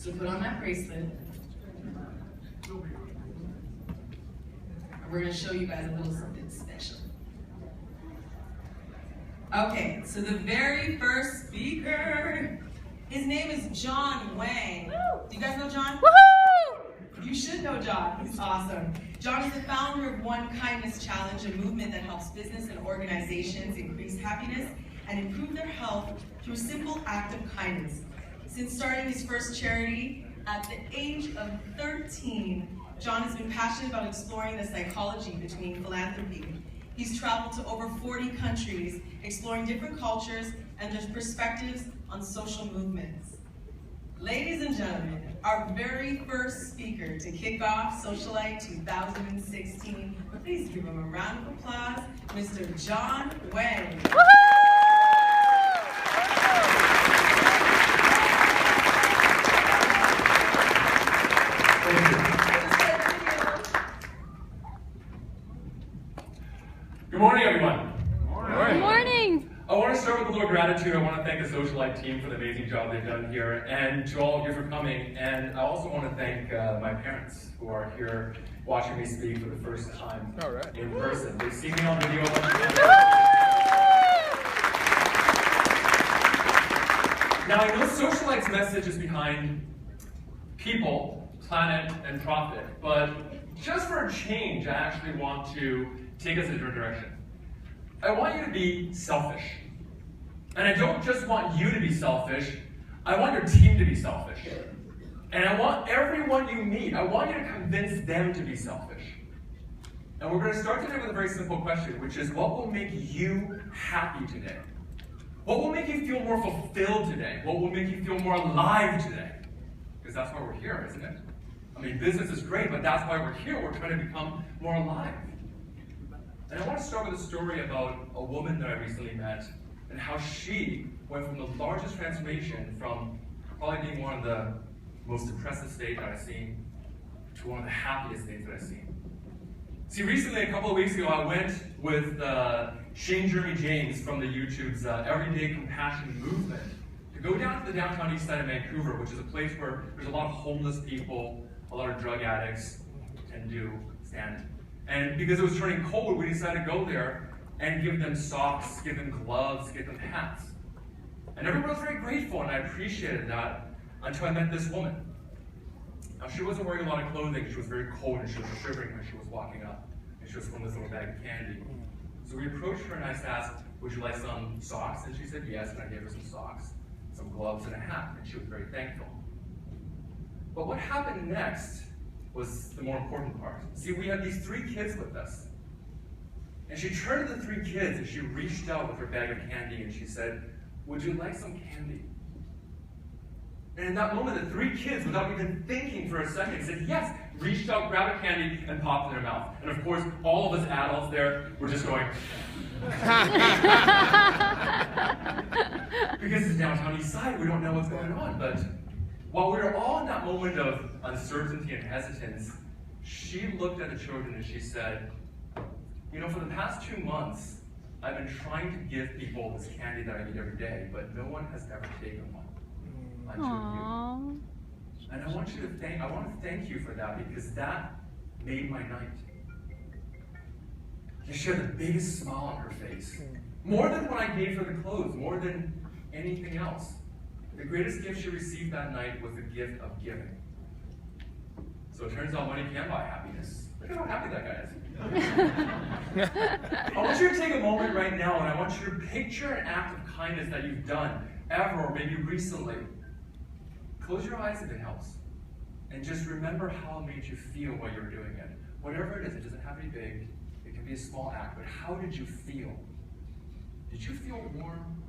So put on that bracelet. And we're going to show you guys a little something special. Okay, so the very first speaker, his name is John Wang. Do you guys know John? Woohoo! You should know John. He's awesome. John is the founder of One Kindness Challenge, a movement that helps business and organizations increase happiness and improve their health through a simple act of kindness. Since starting his first charity at the age of 13, John has been passionate about exploring the psychology between philanthropy. He's traveled to over 40 countries, exploring different cultures and their perspectives on social movements. Ladies and gentlemen, our very first speaker to kick off Socialite 2016. Please give him a round of applause, Mr. John Wang. Good morning, everyone. Good morning. I want to start with a little gratitude. I want to thank the Socialite team for the amazing job they've done here, and to all of you for coming. And I also want to thank my parents who are here watching me speak for the first time in person. They've seen me on video. Now, I know Socialite's message is behind people, planet, and profit, but just for a change, I actually want to take us in a different direction. I want you to be selfish. And I don't just want you to be selfish, I want your team to be selfish. And I want everyone you meet, I want you to convince them to be selfish. And we're going to start today with a very simple question, which is, what will make you happy today? What will make you feel more fulfilled today? What will make you feel more alive today? Because that's why we're here, isn't it? I mean, business is great, but that's why we're here. We're trying to become more alive. And I want to start with a story about a woman that I recently met and how she went from the largest transformation from probably being one of the most depressive states that I've seen to one of the happiest states that I've seen. See, recently, a couple of weeks ago, I went with Shane Jeremy James from the YouTube's Everyday Compassion Movement to go down to the downtown east side of Vancouver, which is a place where there's a lot of homeless people, a lot of drug addicts tend to stand. And because it was turning cold, we decided to go there and give them socks, give them gloves, give them hats. And everyone was very grateful, and I appreciated that until I met this woman. Now, she wasn't wearing a lot of clothing. She was very cold, and she was shivering when she was walking up. And she was holding this little bag of candy. So we approached her, and I asked, would you like some socks? And she said yes, and I gave her some socks, some gloves, and a hat, and she was very thankful. But what happened next was the more important part. See, we had these 3 kids with us. And she turned to the 3 kids and she reached out with her bag of candy and she said, would you like some candy? And in that moment, the 3 kids, without even thinking for a second, said yes, reached out, grabbed a candy, and popped it in their mouth. And of course, all of us adults there were just going, because it's downtown east side, we don't know what's going on. But while we were all in that moment of uncertainty and hesitance, she looked at the children and she said, you know, for the past 2 months, I've been trying to give people this candy that I eat every day, but no one has ever taken one until you. And I want to thank you for that, because that made my night. She had the biggest smile on her face. More than what I gave her the clothes, more than anything else. The greatest gift she received that night was the gift of giving. So it turns out money can buy happiness. Look at how happy that guy is. I want you to take a moment right now, and I want you to picture an act of kindness that you've done ever, or maybe recently. Close your eyes if it helps. And just remember how it made you feel while you were doing it. Whatever it is, it doesn't have to be big. It can be a small act, but how did you feel? Did you feel warm?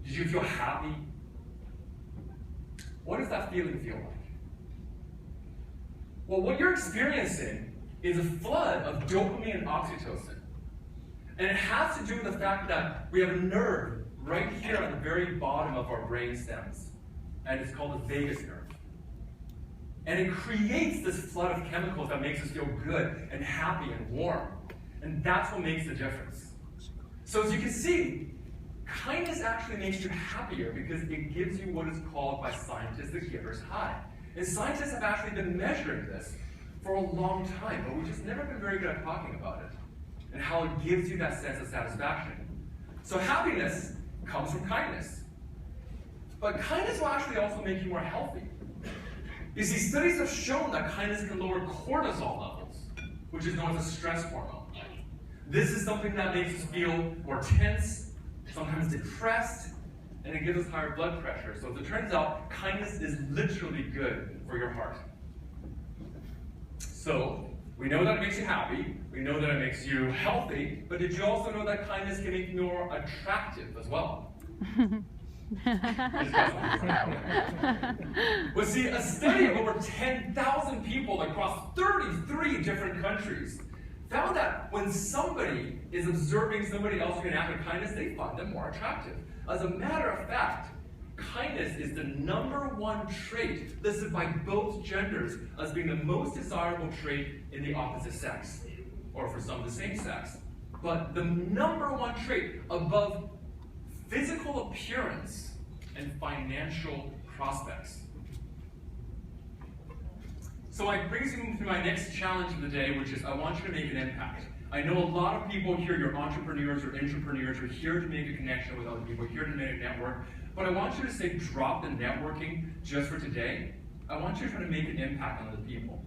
Did you feel happy? What does that feeling feel like? Well, what you're experiencing is a flood of dopamine and oxytocin. And it has to do with the fact that we have a nerve right here at the very bottom of our brain stems. And it's called the vagus nerve. And it creates this flood of chemicals that makes us feel good and happy and warm. And that's what makes the difference. So as you can see, kindness actually makes you happier because it gives you what is called by scientists the giver's high. And scientists have actually been measuring this for a long time, but we've just never been very good at talking about it and how it gives you that sense of satisfaction. So happiness comes from kindness. But kindness will actually also make you more healthy. You see, studies have shown that kindness can lower cortisol levels, which is known as a stress hormone. This is something that makes us feel more tense, sometimes depressed, and it gives us higher blood pressure. So as it turns out, kindness is literally good for your heart. So, we know that it makes you happy, we know that it makes you healthy, but did you also know that kindness can make you more attractive as well? Well, see, a study of over 10,000 people across 33 different countries found that when somebody is observing somebody else doing an act of kindness, they find them more attractive. As a matter of fact, kindness is the #1 trait listed by both genders as being the most desirable trait in the opposite sex, or for some the same sex. But the #1 trait above physical appearance and financial prospects. So it brings me to my next challenge of the day, which is I want you to make an impact. I know a lot of people here, you're entrepreneurs or intrapreneurs, are here to make a connection with other people, here to make a network. But I want you to say, drop the networking just for today. I want you to try to make an impact on other people.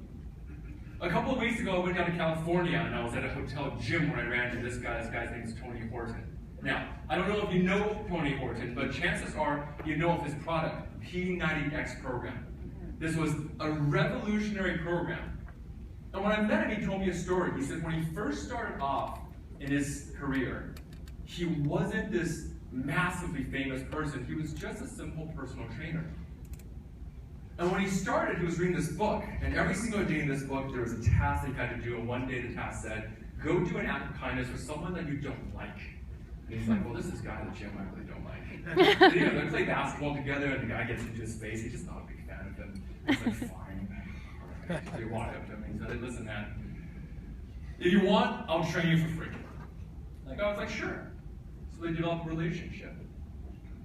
A couple of weeks ago, I went down to California, and I was at a hotel gym where I ran into this guy. This guy's name is Tony Horton. Now, I don't know if you know Tony Horton, but chances are you know of his product, P90X program. This was a revolutionary program. And when I met him, he told me a story. He said when he first started off in his career, he wasn't this massively famous person. He was just a simple personal trainer. And when he started, he was reading this book. And every single day in this book, there was a task that he had to do. And one day the task said, go do an act of kindness for someone that you don't like. And he's like, well, this is a guy at the gym I really don't like. And, you know, they play basketball together, and the guy gets into his face. He's just not a big fan of him. He's like, fine. So he walked up to him and he said, listen, man, if you want, I'll train you for free. Like, I was like, sure. So they developed a relationship.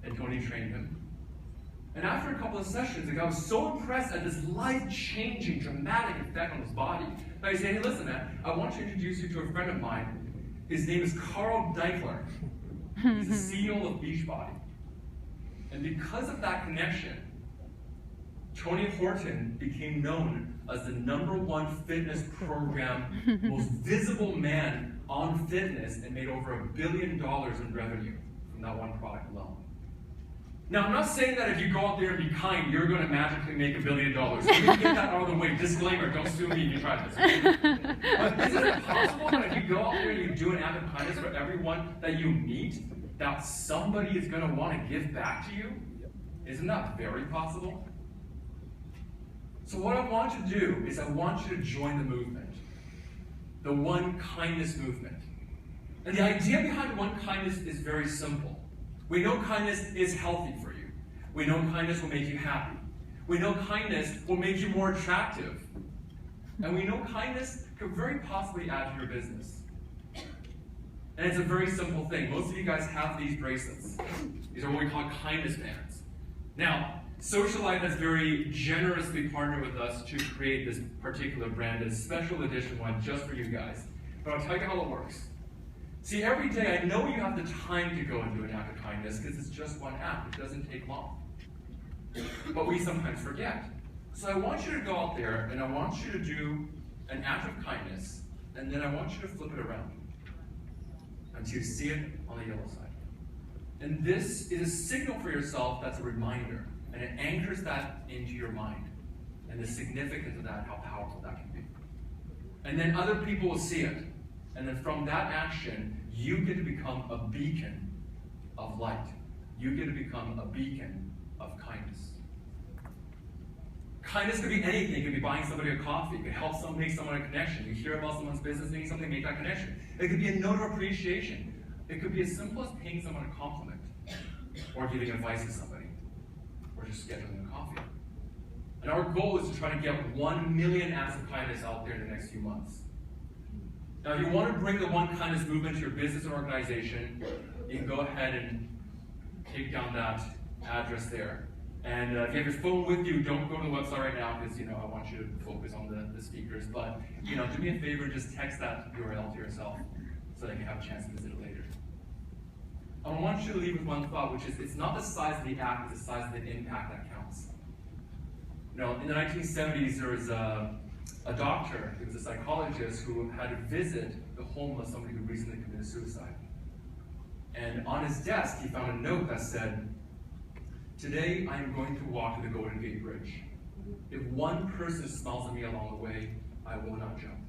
And Tony trained him. And after a couple of sessions, the guy was so impressed at this life-changing, dramatic effect on his body that he said, hey, listen, man, I want to introduce you to a friend of mine. His name is Carl Deichler. He's the CEO of Beachbody. And because of that connection, Tony Horton became known as the #1 fitness program, most visible man on fitness, and made over $1 billion in revenue from that one product alone. Now, I'm not saying that if you go out there and be kind, you're going to magically make $1 billion. Let me get that out of the way. Disclaimer, don't sue me if you try this. But isn't it possible that if you go out there and you do an act of kindness for everyone that you meet, that somebody is going to want to give back to you? Isn't that very possible? So what I want you to do is I want you to join the movement, the One Kindness movement. And the idea behind One Kindness is very simple. We know kindness is healthy for you. We know kindness will make you happy. We know kindness will make you more attractive. And we know kindness could very possibly add to your business. And it's a very simple thing. Most of you guys have these bracelets. These are what we call kindness bands. Now, Social Life has very generously partnered with us to create this particular brand, a special edition one just for you guys. But I'll tell you how it works. See, every day I know you have the time to go and do an act of kindness because it's just one act. It doesn't take long. But we sometimes forget. So I want you to go out there and I want you to do an act of kindness, and then I want you to flip it around until you see it on the yellow side. And this is a signal for yourself that's a reminder, and it anchors that into your mind and the significance of that, how powerful that can be. And then other people will see it. And then from that action, you get to become a beacon of light. You get to become a beacon of kindness. Kindness could be anything. It could be buying somebody a coffee. It could help make someone a connection. You hear about someone's business doing something, make that connection. It could be a note of appreciation. It could be as simple as paying someone a compliment, or giving advice to somebody, or just scheduling a coffee. And our goal is to try to get 1 million acts of kindness out there in the next few months. Now, if you want to bring the One Kindness movement to your business or organization, you can go ahead and take down that address there. And if you have your phone with you, don't go to the website right now because I want you to focus on the speakers. But do me a favor, just text that URL to yourself so that you can have a chance to visit it later. I want you to leave with one thought, which is it's not the size of the act, it's the size of the impact that counts. In the 1970s, there was a doctor, he was a psychologist, who had to visit the home of somebody who recently committed suicide. And on his desk, he found a note that said, "Today, I am going to walk to the Golden Gate Bridge. If one person smiles at me along the way, I will not jump."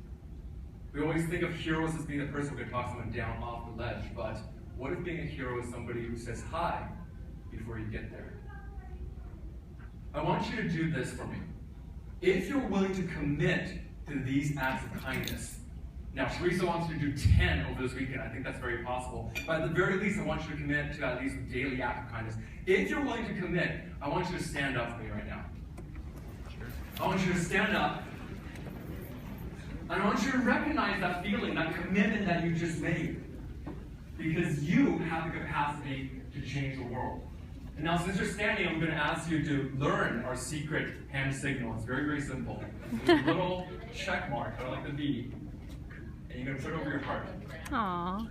We always think of heroes as being the person who can talk someone down off the ledge, but what if being a hero is somebody who says hi before you get there? I want you to do this for me. If you're willing to commit to these acts of kindness, now Teresa wants you to do 10 over this weekend. I think that's very possible. But at the very least, I want you to commit to at least a daily act of kindness. If you're willing to commit, I want you to stand up for me right now. I want you to stand up. And I want you to recognize that feeling, that commitment that you just made. Because you have the capacity to change the world. And now, since you're standing, I'm going to ask you to learn our secret hand signal. It's very, very simple. There's a little check mark, kind of like the V, and you're going to put it over your heart. Aww.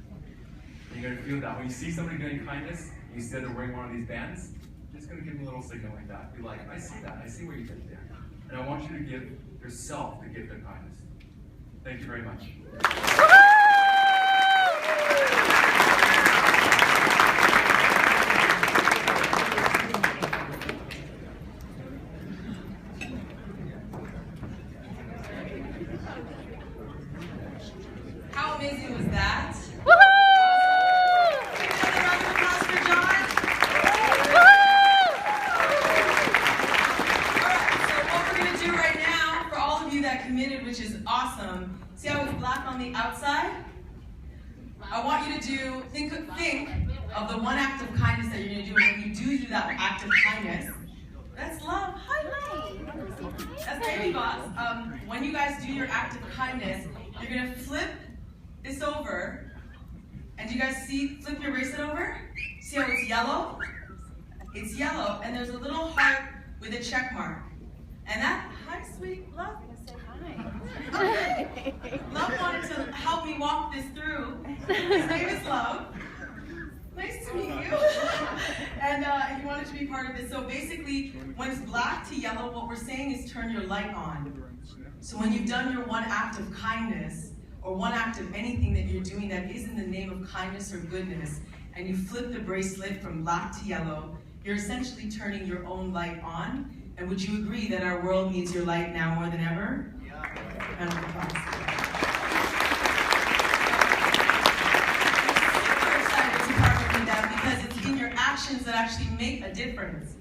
And you're going to feel that. When you see somebody doing kindness, you see that they're wearing one of these bands, just going to give them a little signal like that. Be like, I see that. I see what you did there. And I want you to give yourself the gift of kindness. Thank you very much. How amazing was that? Woohoo! Another round of applause for John. Alright, so what we're going to do right now, for all of you that committed, which is awesome, see how it's black on the outside? I want you to think of the one act of kindness that you're going to do, and when you do that act of kindness, that's love. Hi. That's Baby Boss. When you guys do your act of kindness, you're going to flip this over, and do you guys flip your bracelet over? See how it's yellow? It's yellow, and there's a little heart with a check mark. And that, hi sweet, love. Okay. Love wanted to help me walk this through. His name is Love. Nice to meet you. And he wanted to be part of this. So basically, when it's black to yellow, what we're saying is turn your light on. So when you've done your one act of kindness, or one act of anything that you're doing that is in the name of kindness or goodness, and you flip the bracelet from black to yellow, you're essentially turning your own light on. And would you agree that our world needs your light now more than ever? Round of applause. I'm super excited to partner with that because it's in your actions that actually make a difference.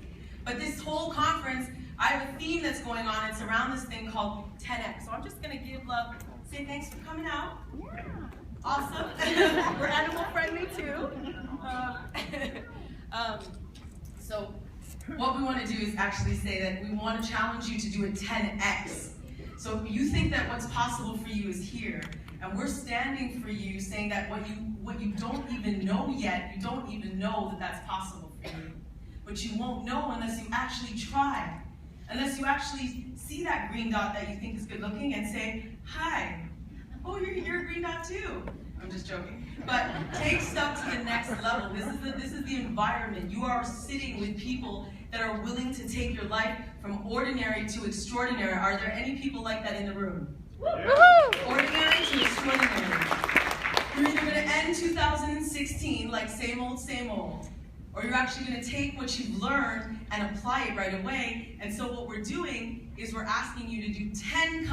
But this whole conference, I have a theme that's going on. It's around this thing called 10X. So I'm just going to give love, say thanks for coming out. Yeah. Awesome. We're animal friendly too. So what we want to do is actually say that we want to challenge you to do a 10X. So if you think that what's possible for you is here, and we're standing for you, saying that what you don't even know yet, you don't even know that that's possible for you. But you won't know unless you actually try. Unless you actually see that green dot that you think is good looking and say, hi. Oh, you're a green dot too. I'm just joking. But take stuff to the next level. This is the environment. You are sitting with people that are willing to take your life from ordinary to extraordinary. Are there any people like that in the room? Yeah. Ordinary to extraordinary. You're either going to end 2016 like same old, or you're actually going to take what you've learned and apply it right away. And so what we're doing is we're asking you to do 10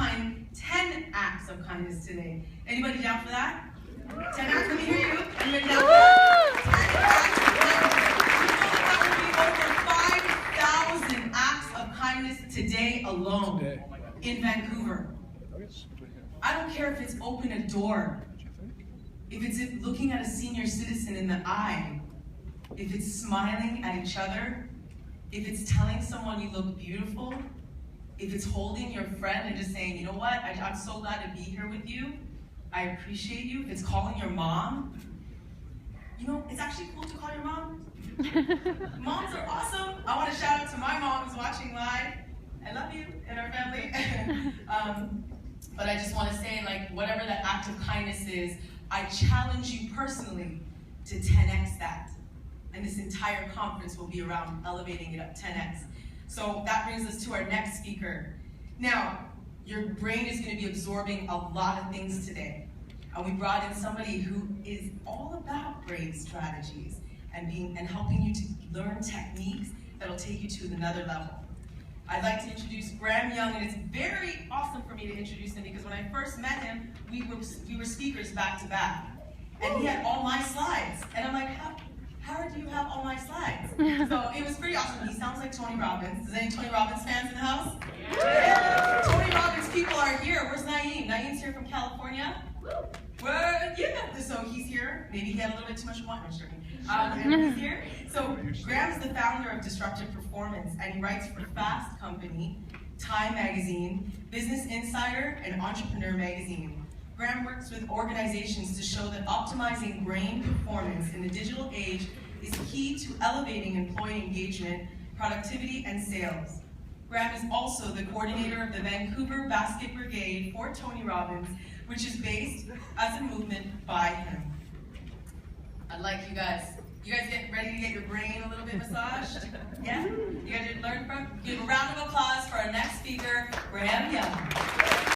acts of kindness today. Anybody down for that? 10 acts, let me hear you. Anybody down for that? 10 acts. That would be over 5,000 acts of kindness today alone in Vancouver. I don't care if it's open a door, if it's looking at a senior citizen in the eye, if it's smiling at each other, if it's telling someone you look beautiful, if it's holding your friend and just saying, you know what, I'm so glad to be here with you, I appreciate you. If it's calling your mom, you know, it's actually cool to call your mom. Moms are awesome. I want to shout out to my mom who's watching live. I love you and our family. But I just want to say, like, whatever that act of kindness is, I challenge you personally to 10x that. And this entire conference will be around elevating it up 10x. So that brings us to our next speaker. Now, your brain is going to be absorbing a lot of things today. And we brought in somebody who is all about brain strategies and helping you to learn techniques that'll take you to another level. I'd like to introduce Graham Young, and it's very awesome for me to introduce him because when I first met him, we were speakers back to back. And he had all my slides. And I'm like, how do you have all my slides? So it was pretty awesome. He sounds like Tony Robbins. Is any Tony Robbins fans in the house? Yeah. Tony Robbins people are here. Where's Naeem? Naeem's here from California. Well, yeah, so he's here. Maybe he had a little bit too much wine. I'm joking. And he's here. So Graham's the founder of Disruptive Performance, and he writes for Fast Company, Time Magazine, Business Insider, and Entrepreneur Magazine. Graham works with organizations to show that optimizing brain performance in the digital age is key to elevating employee engagement, productivity, and sales. Graham is also the coordinator of the Vancouver Basket Brigade for Tony Robbins, which is based as a movement by him. I'd like you guys get ready to get your brain a little bit massaged? Yeah? You guys ready to learn from? Give a round of applause for our next speaker, Graham Young.